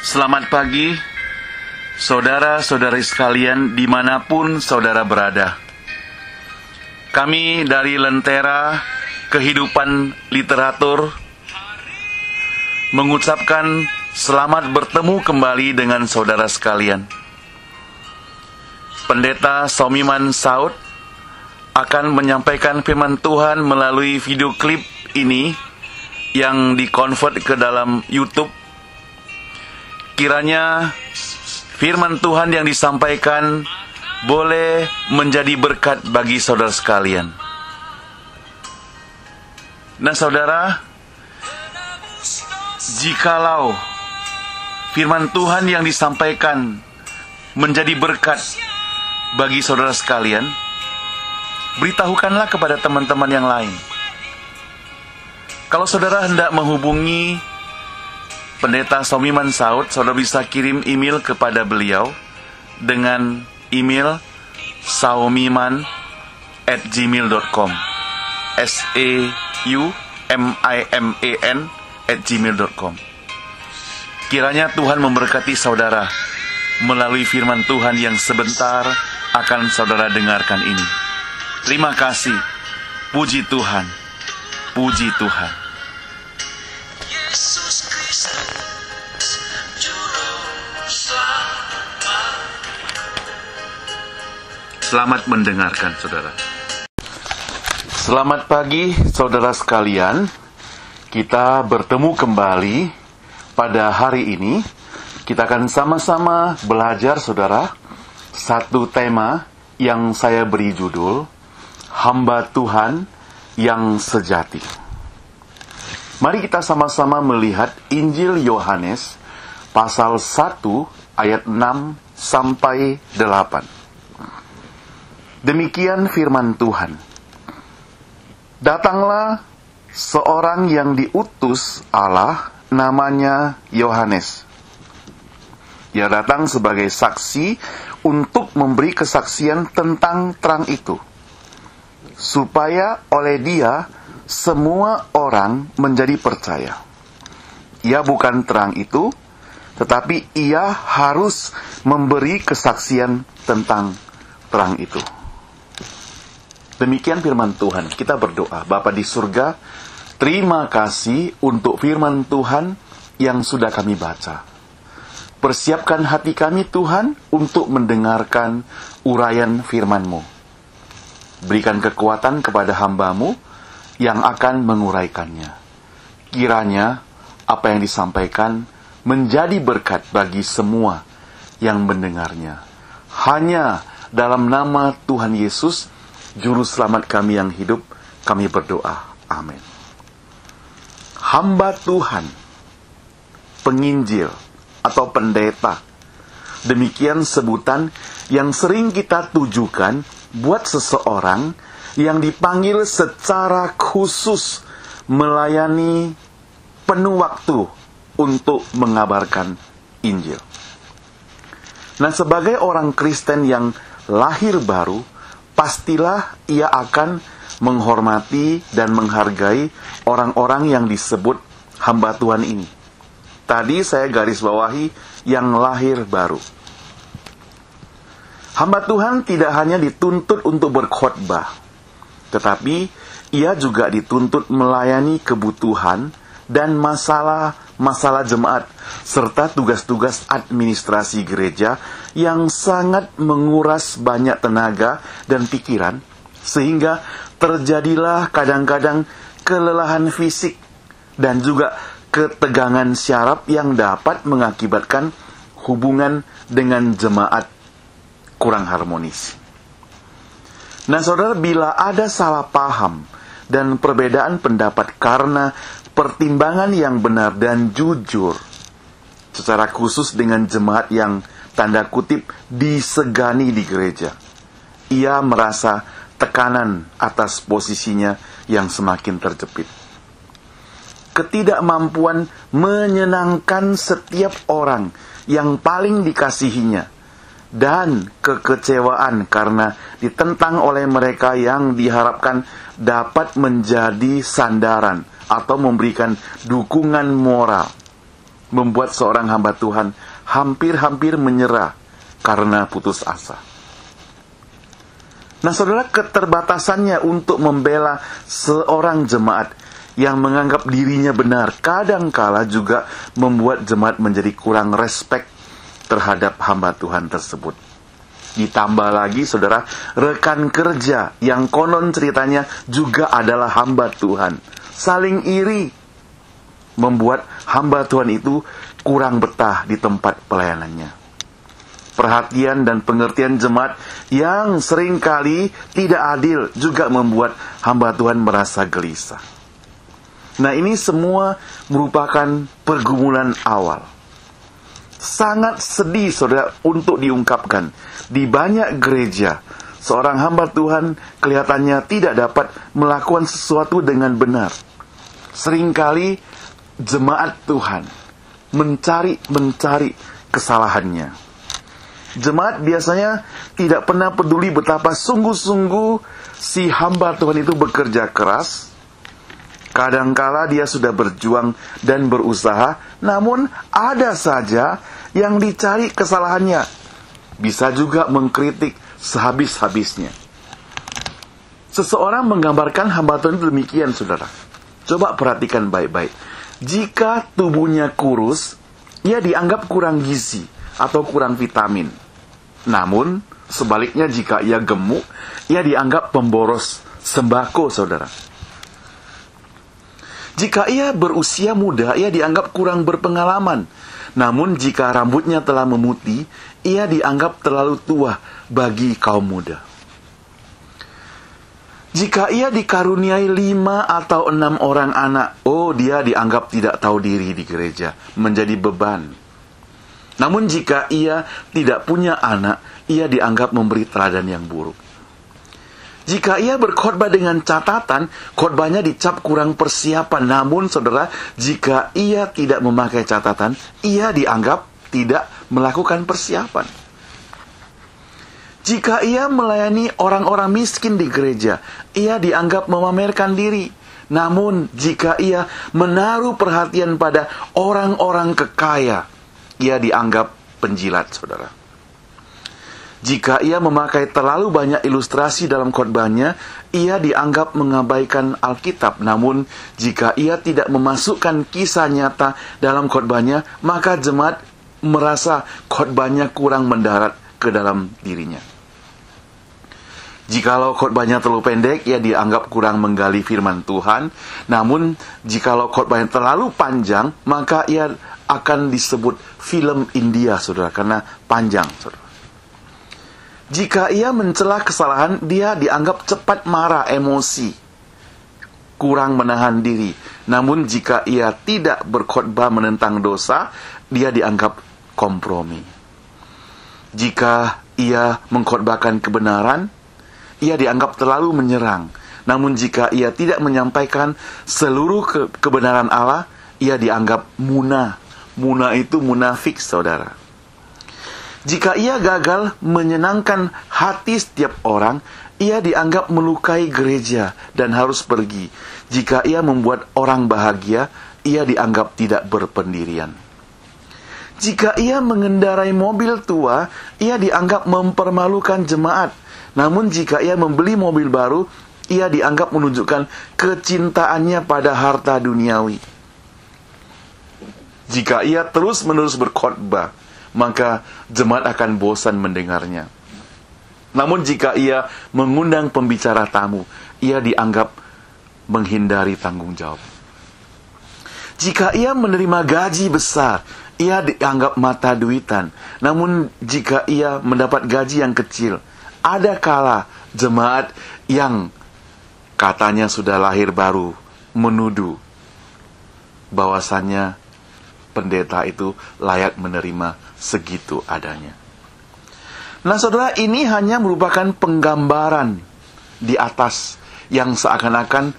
Selamat pagi, saudara-saudari sekalian dimanapun saudara berada. Kami dari Lentera Kehidupan Literatur mengucapkan selamat bertemu kembali dengan saudara sekalian. Pendeta Somiman Saud akan menyampaikan firman Tuhan melalui video klip ini yang dikonvert ke dalam YouTube. Kiranya firman Tuhan yang disampaikan boleh menjadi berkat bagi saudara sekalian. Nah saudara, jikalau firman Tuhan yang disampaikan menjadi berkat bagi saudara sekalian, beritahukanlah kepada teman-teman yang lain. Kalau saudara hendak menghubungi Pendeta Somiman Saud, saudara bisa kirim email kepada beliau dengan email saumiman@gmail.com saumiman@gmail.com. Kiranya Tuhan memberkati saudara melalui firman Tuhan yang sebentar akan saudara dengarkan ini. Terima kasih. Puji Tuhan. Puji Tuhan. Selamat mendengarkan, saudara. Selamat pagi, saudara sekalian. Kita bertemu kembali pada hari ini. Kita akan sama-sama belajar, saudara, satu tema yang saya beri judul Hamba Tuhan yang Sejati. Mari kita sama-sama melihat Injil Yohanes pasal 1 ayat 6 sampai 8. Demikian firman Tuhan. Datanglah seorang yang diutus Allah, namanya Yohanes. Ia datang sebagai saksi untuk memberi kesaksian tentang terang itu, supaya oleh dia semua orang menjadi percaya. Ia bukan terang itu, tetapi ia harus memberi kesaksian tentang terang itu. Demikian firman Tuhan. Kita berdoa. Bapa di surga, terima kasih untuk firman Tuhan yang sudah kami baca. Persiapkan hati kami Tuhan untuk mendengarkan uraian firman-Mu. Berikan kekuatan kepada hamba-Mu yang akan menguraikannya. Kiranya apa yang disampaikan menjadi berkat bagi semua yang mendengarnya. Hanya dalam nama Tuhan Yesus, Juru Selamat kami yang hidup, kami berdoa. Amin. Hamba Tuhan, penginjil atau pendeta, demikian sebutan yang sering kita tujukan buat seseorang yang dipanggil secara khusus melayani penuh waktu untuk mengabarkan Injil. Nah, sebagai orang Kristen yang lahir baru, pastilah ia akan menghormati dan menghargai orang-orang yang disebut hamba Tuhan ini. Tadi saya garis bawahi yang lahir baru. Hamba Tuhan tidak hanya dituntut untuk berkhotbah, tetapi ia juga dituntut melayani kebutuhan dan masalah jemaat, serta tugas-tugas administrasi gereja yang sangat menguras banyak tenaga dan pikiran, sehingga terjadilah kadang-kadang kelelahan fisik dan juga ketegangan syaraf yang dapat mengakibatkan hubungan dengan jemaat kurang harmonis. Nah saudara, bila ada salah paham dan perbedaan pendapat karena pertimbangan yang benar dan jujur, secara khusus dengan jemaat yang tanda kutip disegani di gereja, ia merasa tekanan atas posisinya yang semakin terjepit. Ketidakmampuan menyenangkan setiap orang yang paling dikasihinya, dan kekecewaan karena ditentang oleh mereka yang diharapkan dapat menjadi sandaran atau memberikan dukungan moral, membuat seorang hamba Tuhan hampir-hampir menyerah karena putus asa. Nah, saudara, keterbatasannya untuk membela seorang jemaat yang menganggap dirinya benar kadangkala juga membuat jemaat menjadi kurang respek terhadap hamba Tuhan tersebut. Ditambah lagi, saudara, rekan kerja yang konon ceritanya juga adalah hamba Tuhan, saling iri, membuat hamba Tuhan itu kurang betah di tempat pelayanannya. Perhatian dan pengertian jemaat yang seringkali tidak adil juga membuat hamba Tuhan merasa gelisah. Nah, ini semua merupakan pergumulan awal. Sangat sedih, saudara, untuk diungkapkan. Di banyak gereja, seorang hamba Tuhan kelihatannya tidak dapat melakukan sesuatu dengan benar. Seringkali jemaat Tuhan mencari kesalahannya. Jemaat biasanya tidak pernah peduli betapa sungguh-sungguh si hamba Tuhan itu bekerja keras. Kadangkala dia sudah berjuang dan berusaha, namun ada saja yang dicari kesalahannya. Bisa juga mengkritik sehabis-habisnya. Seseorang menggambarkan hamba Tuhan itu demikian, saudara. Coba perhatikan baik-baik. Jika tubuhnya kurus, ia dianggap kurang gizi atau kurang vitamin. Namun, sebaliknya jika ia gemuk, ia dianggap pemboros sembako, saudara. Jika ia berusia muda, ia dianggap kurang berpengalaman. Namun, jika rambutnya telah memutih, ia dianggap terlalu tua bagi kaum muda. Jika ia dikaruniai 5 atau 6 orang anak, dia dianggap tidak tahu diri di gereja, menjadi beban. Namun jika ia tidak punya anak, ia dianggap memberi teladan yang buruk. Jika ia berkhotbah dengan catatan, khotbahnya dicap kurang persiapan. Namun, saudara, jika ia tidak memakai catatan, ia dianggap tidak melakukan persiapan. Jika ia melayani orang-orang miskin di gereja, ia dianggap memamerkan diri. Namun, jika ia menaruh perhatian pada orang-orang kekaya, ia dianggap penjilat, saudara. Jika ia memakai terlalu banyak ilustrasi dalam khotbahnya, ia dianggap mengabaikan Alkitab. Namun, jika ia tidak memasukkan kisah nyata dalam khotbahnya, maka jemaat merasa khotbahnya kurang mendarat ke dalam dirinya. Jikalau khotbahnya terlalu pendek, ia dianggap kurang menggali firman Tuhan. Namun, jikalau khotbahnya terlalu panjang, maka ia akan disebut film India, saudara, karena panjang, saudara. Jika ia mencela kesalahan, dia dianggap cepat marah, emosi, kurang menahan diri. Namun jika ia tidak berkhotbah menentang dosa, dia dianggap kompromi. Jika ia mengkhotbahkan kebenaran, ia dianggap terlalu menyerang. Namun jika ia tidak menyampaikan seluruh kebenaran Allah, ia dianggap munah. Munah itu munafik, saudara. Jika ia gagal menyenangkan hati setiap orang, ia dianggap melukai gereja dan harus pergi. Jika ia membuat orang bahagia, ia dianggap tidak berpendirian. Jika ia mengendarai mobil tua, ia dianggap mempermalukan jemaat. Namun jika ia membeli mobil baru, ia dianggap menunjukkan kecintaannya pada harta duniawi. Jika ia terus-menerus berkhotbah, maka jemaat akan bosan mendengarnya. Namun jika ia mengundang pembicara tamu, ia dianggap menghindari tanggung jawab. Jika ia menerima gaji besar, ia dianggap mata duitan. Namun jika ia mendapat gaji yang kecil, ada kala jemaat yang katanya sudah lahir baru menuduh bahwasannya pendeta itu layak menerima segitu adanya. Nah, saudara, ini hanya merupakan penggambaran di atas yang seakan-akan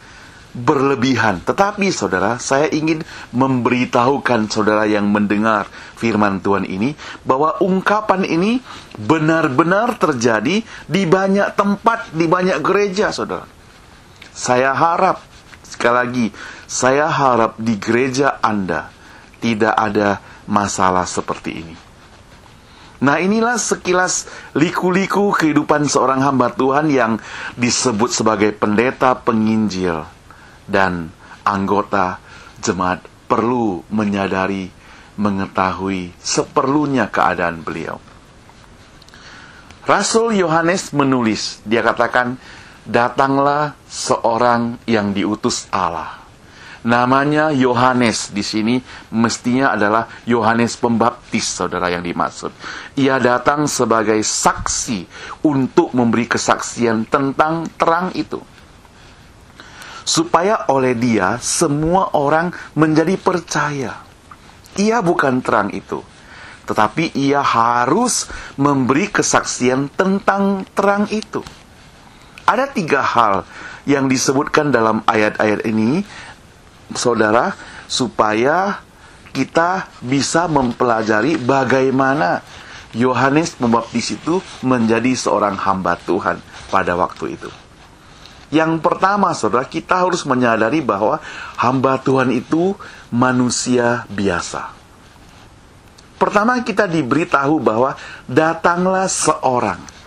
berlebihan. Tetapi, saudara, saya ingin memberitahukan saudara yang mendengar firman Tuhan ini, bahwa ungkapan ini benar-benar terjadi di banyak tempat, di banyak gereja, saudara. Saya harap, sekali lagi, saya harap di gereja Anda, tidak ada masalah seperti ini. Nah, inilah sekilas liku-liku kehidupan seorang hamba Tuhan yang disebut sebagai pendeta penginjil. Dan anggota jemaat perlu menyadari, mengetahui seperlunya keadaan beliau. Rasul Yohanes menulis, dia katakan, datanglah seorang yang diutus Allah. Namanya Yohanes, di sini mestinya adalah Yohanes Pembaptis, saudara, yang dimaksud. Ia datang sebagai saksi untuk memberi kesaksian tentang terang itu, supaya oleh dia semua orang menjadi percaya. Ia bukan terang itu, tetapi ia harus memberi kesaksian tentang terang itu. Ada 3 hal yang disebutkan dalam ayat-ayat ini, saudara, supaya kita bisa mempelajari bagaimana Yohanes Pembaptis itu menjadi seorang hamba Tuhan pada waktu itu. Yang pertama, saudara, kita harus menyadari bahwa hamba Tuhan itu manusia biasa. Pertama, kita diberitahu bahwa datanglah seorang.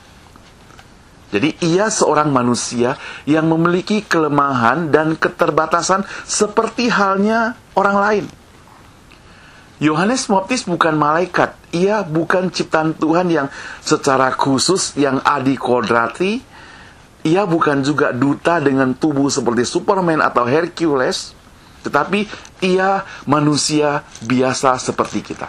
Jadi ia seorang manusia yang memiliki kelemahan dan keterbatasan seperti halnya orang lain. Yohanes Pembaptis bukan malaikat. Ia bukan ciptaan Tuhan yang secara khusus yang adikodrati. Ia bukan juga duta dengan tubuh seperti Superman atau Hercules. Tetapi ia manusia biasa seperti kita.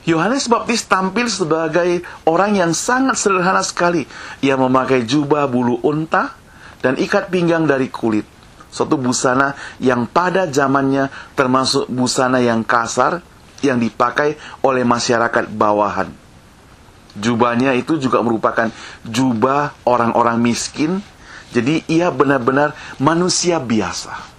Yohanes Pembaptis tampil sebagai orang yang sangat sederhana sekali. Ia memakai jubah bulu unta dan ikat pinggang dari kulit. Suatu busana yang pada zamannya termasuk busana yang kasar yang dipakai oleh masyarakat bawahan. Jubahnya itu juga merupakan jubah orang-orang miskin. Jadi ia benar-benar manusia biasa.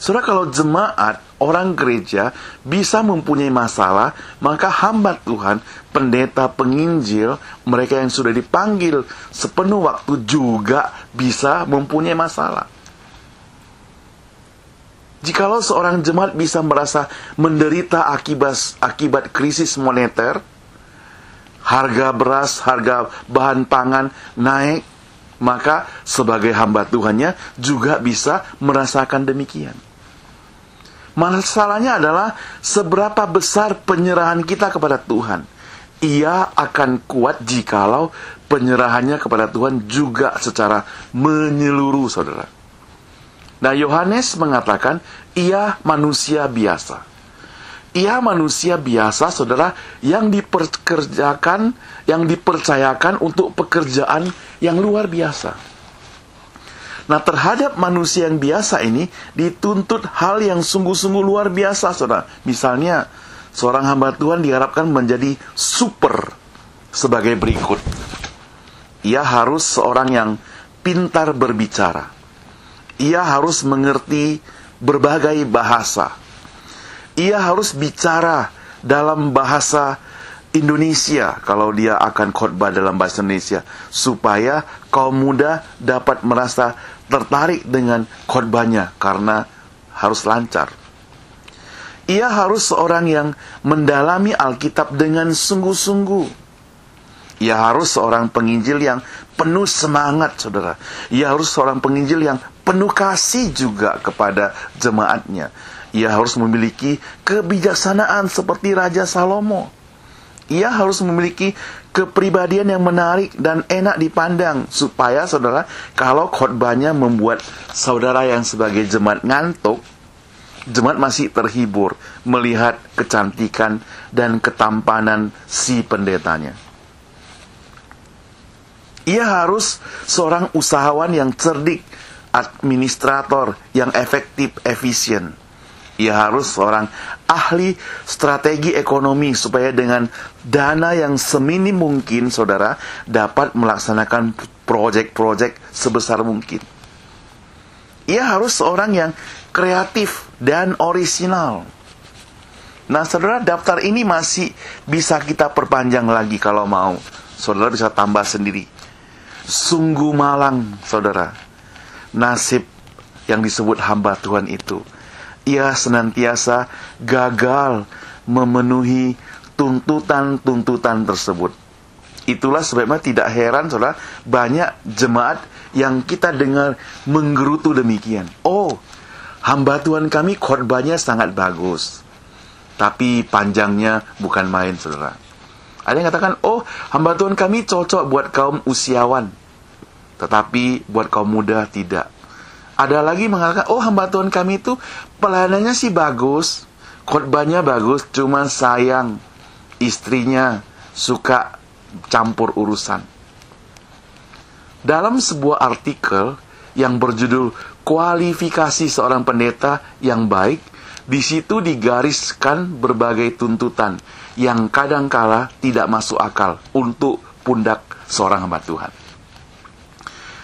Saudara, kalau jemaat, orang gereja bisa mempunyai masalah, maka hamba Tuhan, pendeta, penginjil, mereka yang sudah dipanggil sepenuh waktu juga bisa mempunyai masalah. Jikalau seorang jemaat bisa merasa menderita akibat krisis moneter, harga beras, harga bahan pangan naik, maka sebagai hamba Tuhannya juga bisa merasakan demikian. Masalahnya adalah seberapa besar penyerahan kita kepada Tuhan. Ia akan kuat jikalau penyerahannya kepada Tuhan juga secara menyeluruh, saudara. Nah, Yohanes mengatakan ia manusia biasa. Ia manusia biasa, saudara, yang dipercayakan untuk pekerjaan yang luar biasa. Nah, terhadap manusia yang biasa ini dituntut hal yang sungguh-sungguh luar biasa, saudara. Misalnya, seorang hamba Tuhan diharapkan menjadi super sebagai berikut. Ia harus seorang yang pintar berbicara. Ia harus mengerti berbagai bahasa. Ia harus bicara dalam bahasa Indonesia kalau dia akan khotbah dalam bahasa Indonesia, supaya kaum muda dapat merasa tertarik dengan khotbahnya karena harus lancar. Ia harus seorang yang mendalami Alkitab dengan sungguh-sungguh. Ia harus seorang penginjil yang penuh semangat, saudara. Ia harus seorang penginjil yang penuh kasih juga kepada jemaatnya. Ia harus memiliki kebijaksanaan seperti Raja Salomo. Ia harus memiliki kepribadian yang menarik dan enak dipandang, supaya, saudara, kalau khotbahnya membuat saudara yang sebagai jemaat ngantuk, jemaat masih terhibur melihat kecantikan dan ketampanan si pendetanya. Ia harus seorang usahawan yang cerdik, administrator yang efektif, efisien. Ia harus seorang ahli strategi ekonomi supaya dengan dana yang seminim mungkin, saudara, dapat melaksanakan proyek-proyek sebesar mungkin. Ia harus seorang yang kreatif dan orisinal. Nah, saudara, daftar ini masih bisa kita perpanjang lagi kalau mau. Saudara bisa tambah sendiri. Sungguh malang, saudara, nasib yang disebut hamba Tuhan itu. ia senantiasa gagal memenuhi tuntutan-tuntutan tersebut. Itulah sebabnya tidak heran, saudara, banyak jemaat yang kita dengar menggerutu demikian. Oh, hamba Tuhan kami khotbahnya sangat bagus, tapi panjangnya bukan main, saudara. Ada yang katakan, oh, hamba Tuhan kami cocok buat kaum usiawan, tetapi buat kaum muda tidak. Ada lagi mengatakan, oh, hamba Tuhan kami itu pelayanannya sih bagus, khotbahnya bagus, cuma sayang istrinya suka campur urusan. Dalam sebuah artikel yang berjudul Kualifikasi Seorang Pendeta yang Baik, di situ digariskan berbagai tuntutan yang kadangkala tidak masuk akal untuk pundak seorang hamba Tuhan.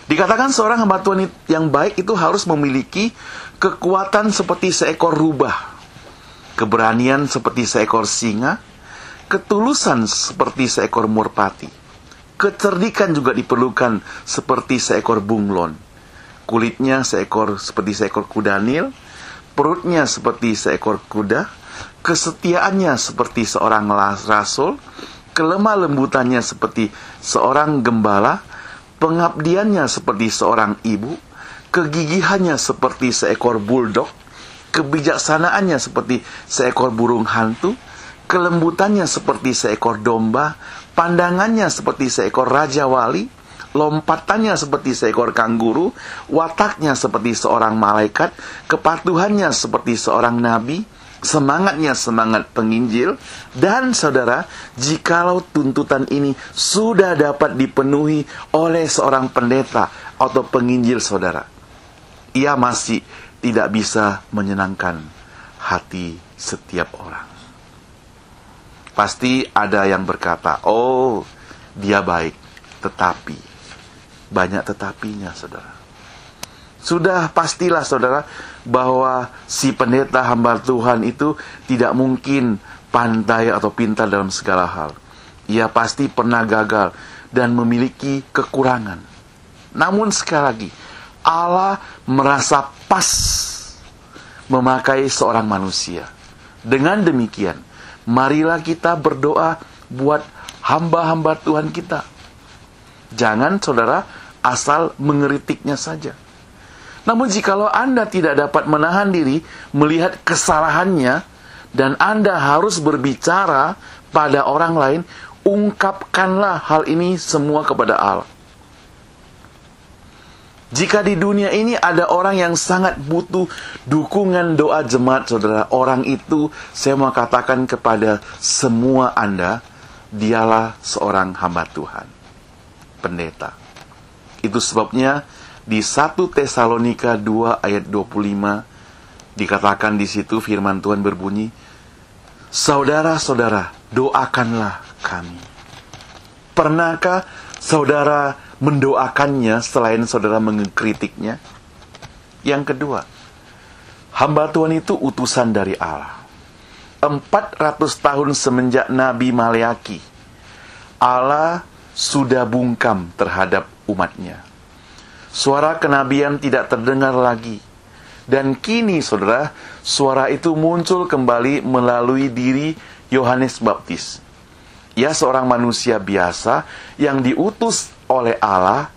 Dikatakan seorang hamba Tuhan yang baik itu harus memiliki kekuatan seperti seekor rubah, keberanian seperti seekor singa, ketulusan seperti seekor merpati, kecerdikan juga diperlukan seperti seekor bunglon, kulitnya seperti seekor kuda Nil, perutnya seperti seekor kuda, kesetiaannya seperti seorang rasul, kelemah lembutannya seperti seorang gembala, pengabdiannya seperti seorang ibu, kegigihannya seperti seekor buldog, kebijaksanaannya seperti seekor burung hantu, kelembutannya seperti seekor domba, pandangannya seperti seekor raja wali, lompatannya seperti seekor kangguru, wataknya seperti seorang malaikat, kepatuhannya seperti seorang nabi, semangatnya semangat penginjil. Dan saudara, jikalau tuntutan ini sudah dapat dipenuhi oleh seorang pendeta atau penginjil saudara, ia masih tidak bisa menyenangkan hati setiap orang. Pasti ada yang berkata, oh, dia baik, tetapi. Banyak tetapinya, saudara. Sudah pastilah, saudara, bahwa si pendeta hamba Tuhan itu tidak mungkin pandai atau pintar dalam segala hal. Ia pasti pernah gagal dan memiliki kekurangan. Namun sekali lagi, Allah merasa pas memakai seorang manusia. Dengan demikian, marilah kita berdoa buat hamba-hamba Tuhan kita. Jangan saudara asal mengeritiknya saja. Namun jikalau Anda tidak dapat menahan diri melihat kesalahannya, dan Anda harus berbicara pada orang lain, ungkapkanlah hal ini semua kepada Allah. Jika di dunia ini ada orang yang sangat butuh dukungan doa jemaat, saudara, orang itu saya mau katakan kepada semua Anda, dialah seorang hamba Tuhan, pendeta. Itu sebabnya di 1 Tesalonika 2 ayat 25 dikatakan di situ firman Tuhan berbunyi, saudara-saudara, doakanlah kami. Pernahkah saudara mendoakannya selain saudara mengkritiknya? Yang kedua, hamba Tuhan itu utusan dari Allah. 400 tahun semenjak Nabi Maleaki, Allah sudah bungkam terhadap umatnya. Suara kenabian tidak terdengar lagi. Dan kini, saudara, suara itu muncul kembali melalui diri Yohanes Baptis. Ia seorang manusia biasa yang diutus oleh Allah.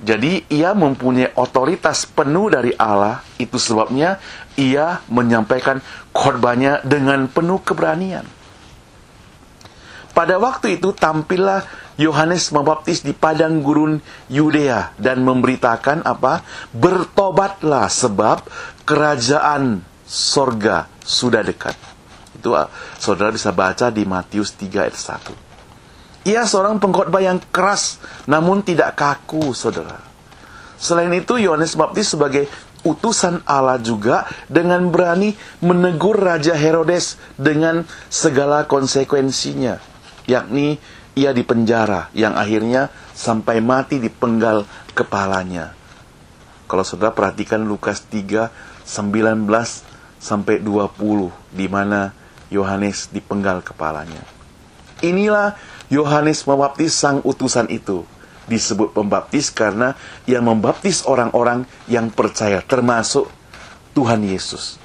Jadi ia mempunyai otoritas penuh dari Allah. Itu sebabnya ia menyampaikan khotbahnya dengan penuh keberanian. Pada waktu itu tampillah Yohanes Pembaptis di padang gurun Yudea dan memberitakan apa? Bertobatlah sebab kerajaan sorga sudah dekat. Itu saudara bisa baca di Matius 3 ayat 1. Ia seorang pengkhotbah yang keras namun tidak kaku, saudara. Selain itu, Yohanes Pembaptis sebagai utusan Allah juga dengan berani menegur Raja Herodes dengan segala konsekuensinya, yakni ia dipenjara yang akhirnya sampai mati dipenggal kepalanya. Kalau saudara perhatikan Lukas 3 19 sampai 20 di mana Yohanes dipenggal kepalanya. Inilah Yohanes Pembaptis, sang utusan itu. Disebut pembaptis karena ia membaptis orang-orang yang percaya, termasuk Tuhan Yesus.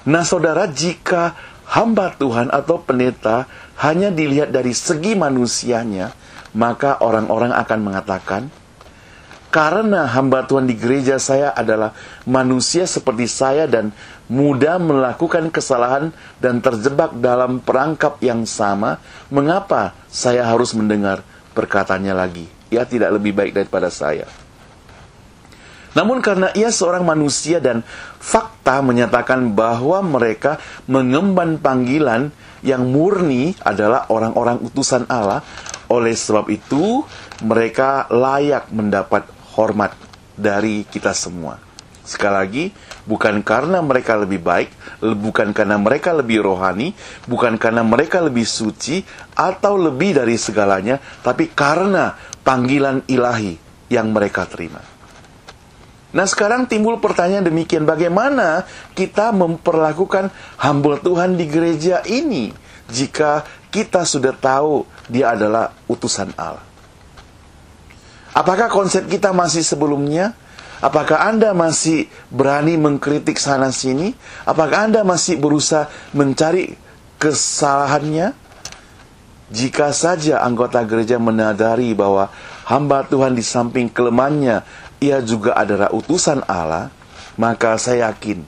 Nah saudara, jika hamba Tuhan atau pendeta hanya dilihat dari segi manusianya, maka orang-orang akan mengatakan, karena hamba Tuhan di gereja saya adalah manusia seperti saya dan mudah melakukan kesalahan dan terjebak dalam perangkap yang sama, mengapa saya harus mendengar perkataannya lagi? Ia tidak lebih baik daripada saya. Namun karena ia seorang manusia dan fakta menyatakan bahwa mereka mengemban panggilan yang murni adalah orang-orang utusan Allah, oleh sebab itu mereka layak mendapat hormat dari kita semua. Sekali lagi, bukan karena mereka lebih baik, bukan karena mereka lebih rohani, bukan karena mereka lebih suci, atau lebih dari segalanya, tapi karena panggilan ilahi yang mereka terima. Nah sekarang timbul pertanyaan demikian, bagaimana kita memperlakukan hamba Tuhan di gereja ini jika kita sudah tahu dia adalah utusan Allah? Apakah konsep kita masih sebelumnya? Apakah Anda masih berani mengkritik sana-sini? Apakah Anda masih berusaha mencari kesalahannya? Jika saja anggota gereja menyadari bahwa hamba Tuhan di samping kelemahannya, ia juga adalah utusan Allah, maka saya yakin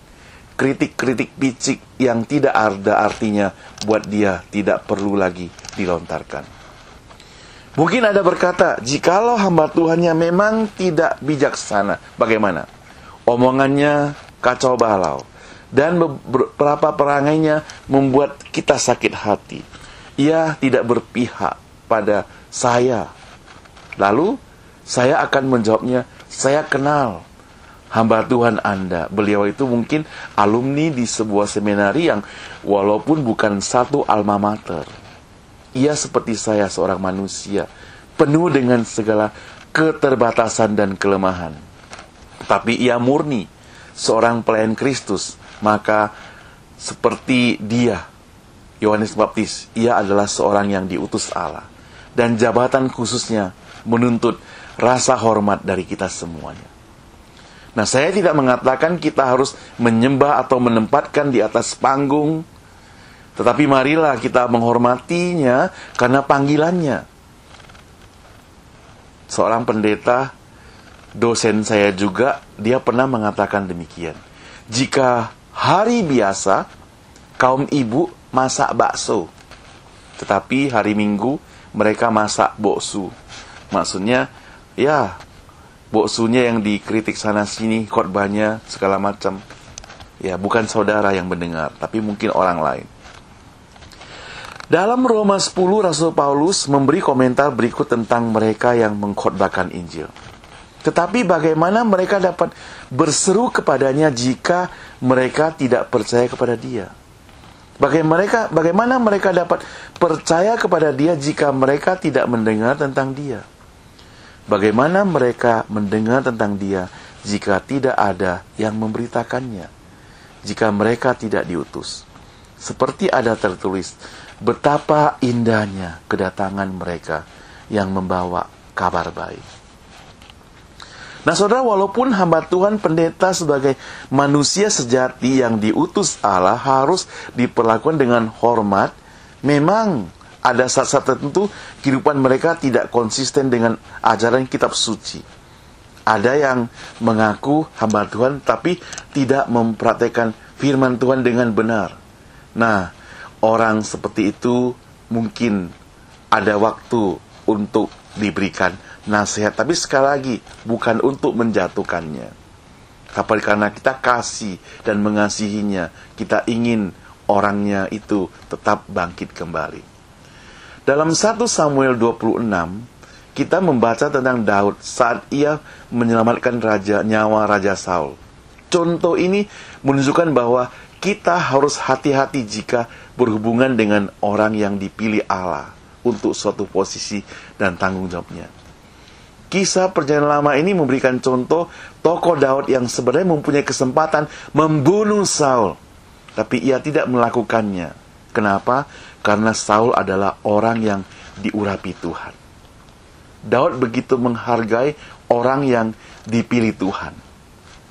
kritik-kritik picik yang tidak ada artinya buat dia tidak perlu lagi dilontarkan. Mungkin Anda berkata, jikalau hamba Tuhannya memang tidak bijaksana, bagaimana? Omongannya kacau balau, dan beberapa perangainya membuat kita sakit hati. Ia tidak berpihak pada saya. Lalu, saya akan menjawabnya, saya kenal hamba Tuhan Anda. Beliau itu mungkin alumni di sebuah seminari yang walaupun bukan satu alma mater. Ia seperti saya, seorang manusia, penuh dengan segala keterbatasan dan kelemahan. Tapi ia murni, seorang pelayan Kristus. Maka seperti dia, Yohanes Baptis, ia adalah seorang yang diutus Allah. Dan jabatan khususnya menuntut rasa hormat dari kita semuanya. Nah, saya tidak mengatakan kita harus menyembah atau menempatkan di atas panggung, tetapi marilah kita menghormatinya karena panggilannya. Seorang pendeta, dosen saya juga, dia pernah mengatakan demikian. Jika hari biasa, kaum ibu masak bakso, tetapi hari Minggu mereka masak boksu. Maksudnya, ya, boksunya yang dikritik sana-sini, khotbahnya, segala macam. Ya, bukan saudara yang mendengar, tapi mungkin orang lain. Dalam Roma 10, Rasul Paulus memberi komentar berikut tentang mereka yang mengkhotbahkan Injil. Tetapi bagaimana mereka dapat berseru kepadanya jika mereka tidak percaya kepada dia? Bagaimana mereka dapat percaya kepada dia jika mereka tidak mendengar tentang dia? Bagaimana mereka mendengar tentang dia jika tidak ada yang memberitakannya? Jika mereka tidak diutus? Seperti ada tertulis, betapa indahnya kedatangan mereka yang membawa kabar baik. Nah saudara, walaupun hamba Tuhan pendeta sebagai manusia sejati yang diutus Allah harus diperlakukan dengan hormat, memang ada saat-saat tertentu kehidupan mereka tidak konsisten dengan ajaran kitab suci. Ada yang mengaku hamba Tuhan tapi tidak mempraktekkan firman Tuhan dengan benar. Nah, orang seperti itu mungkin ada waktu untuk diberikan nasihat. Tapi sekali lagi, bukan untuk menjatuhkannya. Tapi karena kita kasih dan mengasihinya, kita ingin orangnya itu tetap bangkit kembali. Dalam 1 Samuel 26, kita membaca tentang Daud saat ia menyelamatkan nyawa Raja Saul. Contoh ini menunjukkan bahwa kita harus hati-hati jika berhubungan dengan orang yang dipilih Allah untuk suatu posisi dan tanggung jawabnya. Kisah Perjanjian Lama ini memberikan contoh tokoh Daud yang sebenarnya mempunyai kesempatan membunuh Saul, tapi ia tidak melakukannya. Kenapa? Karena Saul adalah orang yang diurapi Tuhan. Daud begitu menghargai orang yang dipilih Tuhan.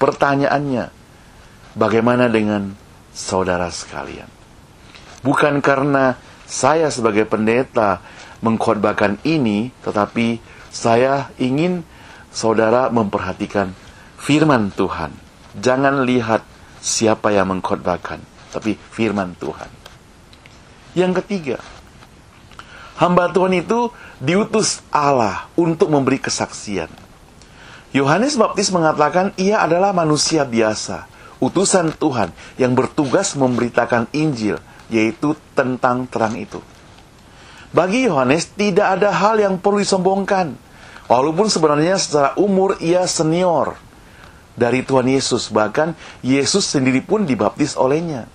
Pertanyaannya, bagaimana dengan saudara sekalian. Bukan karena saya sebagai pendeta mengkhotbahkan ini, tetapi saya ingin saudara memperhatikan firman Tuhan. Jangan lihat siapa yang mengkhotbahkan, tapi firman Tuhan. Yang ketiga, hamba Tuhan itu diutus Allah untuk memberi kesaksian. Yohanes Baptis mengatakan ia adalah manusia biasa, utusan Tuhan yang bertugas memberitakan Injil, yaitu tentang terang itu. Bagi Yohanes tidak ada hal yang perlu disombongkan, walaupun sebenarnya secara umur ia senior dari Tuhan Yesus. Bahkan Yesus sendiri pun dibaptis olehnya.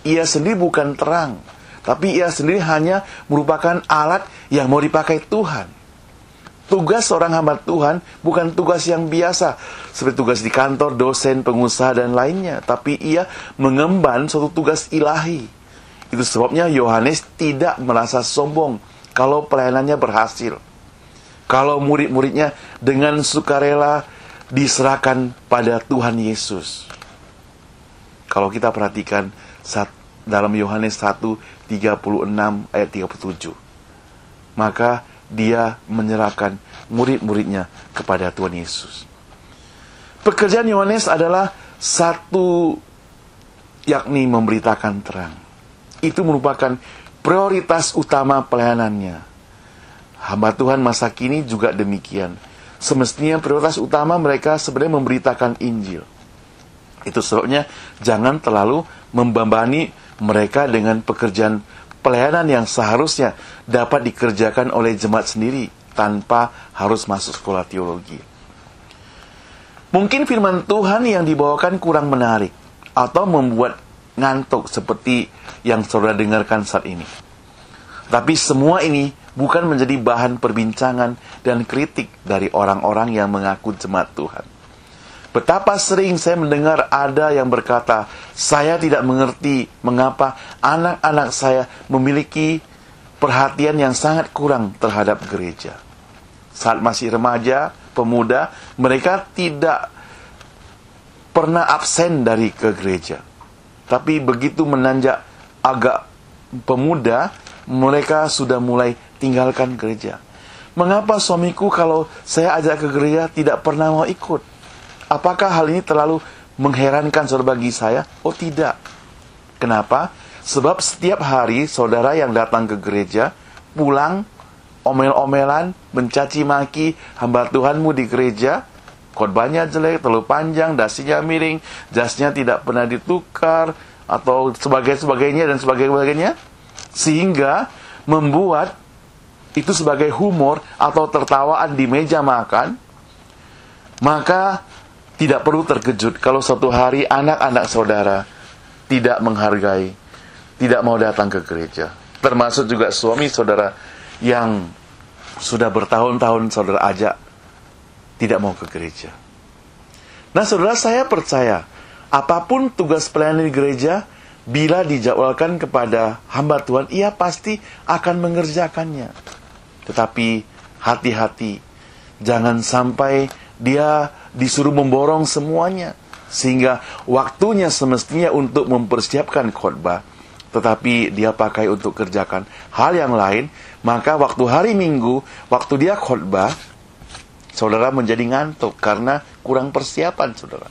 Ia sendiri bukan terang, tapi ia sendiri hanya merupakan alat yang mau dipakai Tuhan. Tugas seorang hamba Tuhan bukan tugas yang biasa, seperti tugas di kantor, dosen, pengusaha, dan lainnya. Tapi ia mengemban suatu tugas ilahi. Itu sebabnya Yohanes tidak merasa sombong kalau pelayanannya berhasil. Kalau murid-muridnya dengan sukarela diserahkan pada Tuhan Yesus. Kalau kita perhatikan dalam Yohanes 1:36 ayat 37. Maka dia menyerahkan murid-muridnya kepada Tuhan Yesus. Pekerjaan Yohanes adalah satu, yakni memberitakan terang. Itu merupakan prioritas utama pelayanannya. Hamba Tuhan masa kini juga demikian. Semestinya prioritas utama mereka sebenarnya memberitakan Injil. Itu sebabnya jangan terlalu membebani mereka dengan pekerjaan pelayanan yang seharusnya dapat dikerjakan oleh jemaat sendiri tanpa harus masuk sekolah teologi. Mungkin firman Tuhan yang dibawakan kurang menarik atau membuat ngantuk seperti yang saudara dengarkan saat ini. Tapi semua ini bukan menjadi bahan perbincangan dan kritik dari orang-orang yang mengaku jemaat Tuhan. Betapa sering saya mendengar ada yang berkata, saya tidak mengerti mengapa anak-anak saya memiliki perhatian yang sangat kurang terhadap gereja. Saat masih remaja, pemuda, mereka tidak pernah absen dari ke gereja. Tapi begitu menanjak agak pemuda, mereka sudah mulai tinggalkan gereja. Mengapa suamiku kalau saya ajak ke gereja tidak pernah mau ikut? Apakah hal ini terlalu mengherankan saudara bagi saya? Oh tidak. Kenapa? Sebab setiap hari saudara yang datang ke gereja, pulang, omel-omelan, mencaci maki hamba Tuhanmu di gereja, khotbahnya jelek, terlalu panjang, dasinya miring, jasnya tidak pernah ditukar, atau sebagainya dan sebagainya, sehingga membuat itu sebagai humor atau tertawaan di meja makan. Maka tidak perlu terkejut kalau suatu hari anak-anak saudara tidak menghargai, tidak mau datang ke gereja. Termasuk juga suami saudara yang sudah bertahun-tahun saudara ajak tidak mau ke gereja. Nah saudara, saya percaya apapun tugas pelayanan di gereja, bila dijadwalkan kepada hamba Tuhan, ia pasti akan mengerjakannya. Tetapi hati-hati, jangan sampai dia disuruh memborong semuanya, sehingga waktunya semestinya untuk mempersiapkan khotbah, tetapi dia pakai untuk kerjakan hal yang lain. Maka waktu hari Minggu, waktu dia khotbah, saudara menjadi ngantuk karena kurang persiapan saudara.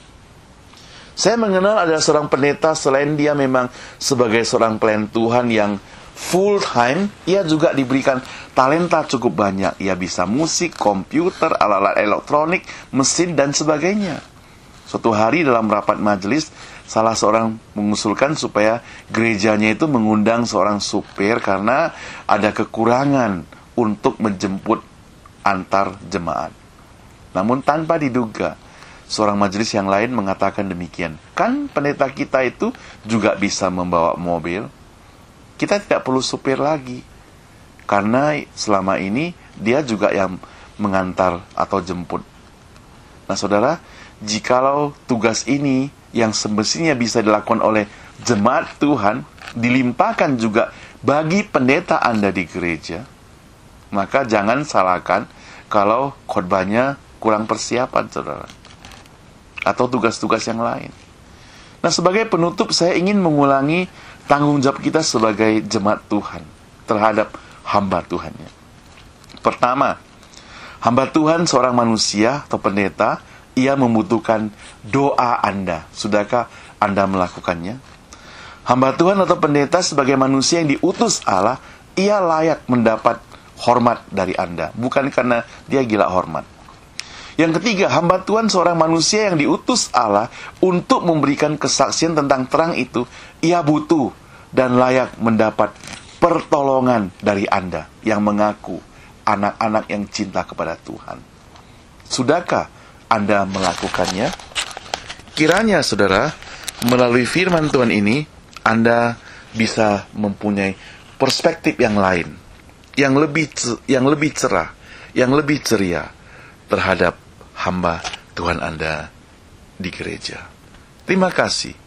Saya mengenal ada seorang pendeta, selain dia memang sebagai seorang pelayan Tuhan yang full time, ia juga diberikan talenta cukup banyak. Ia bisa musik, komputer, alat-alat elektronik, mesin, dan sebagainya. Suatu hari dalam rapat majelis, salah seorang mengusulkan supaya gerejanya itu mengundang seorang supir karena ada kekurangan untuk menjemput antar jemaat. Namun tanpa diduga, seorang majelis yang lain mengatakan demikian. Kan pendeta kita itu juga bisa membawa mobil. Kita tidak perlu supir lagi. Karena selama ini dia juga yang mengantar atau jemput. Nah saudara, jikalau tugas ini yang semestinya bisa dilakukan oleh jemaat Tuhan dilimpahkan juga bagi pendeta Anda di gereja, maka jangan salahkan kalau khotbahnya kurang persiapan saudara, atau tugas-tugas yang lain. Nah, sebagai penutup saya ingin mengulangi tanggung jawab kita sebagai jemaat Tuhan terhadap hamba Tuhannya. Pertama, hamba Tuhan seorang manusia atau pendeta, ia membutuhkan doa Anda. Sudahkah Anda melakukannya? Hamba Tuhan atau pendeta sebagai manusia yang diutus Allah, ia layak mendapat hormat dari Anda, bukan karena dia gila hormat. Yang ketiga, hamba Tuhan seorang manusia yang diutus Allah untuk memberikan kesaksian tentang terang itu, ia butuh dan layak mendapat pertolongan dari Anda yang mengaku anak-anak yang cinta kepada Tuhan. Sudahkah Anda melakukannya? Kiranya saudara, melalui firman Tuhan ini, Anda bisa mempunyai perspektif yang lain, yang lebih cerah, yang lebih ceria terhadap hamba Tuhan Anda di gereja. Terima kasih.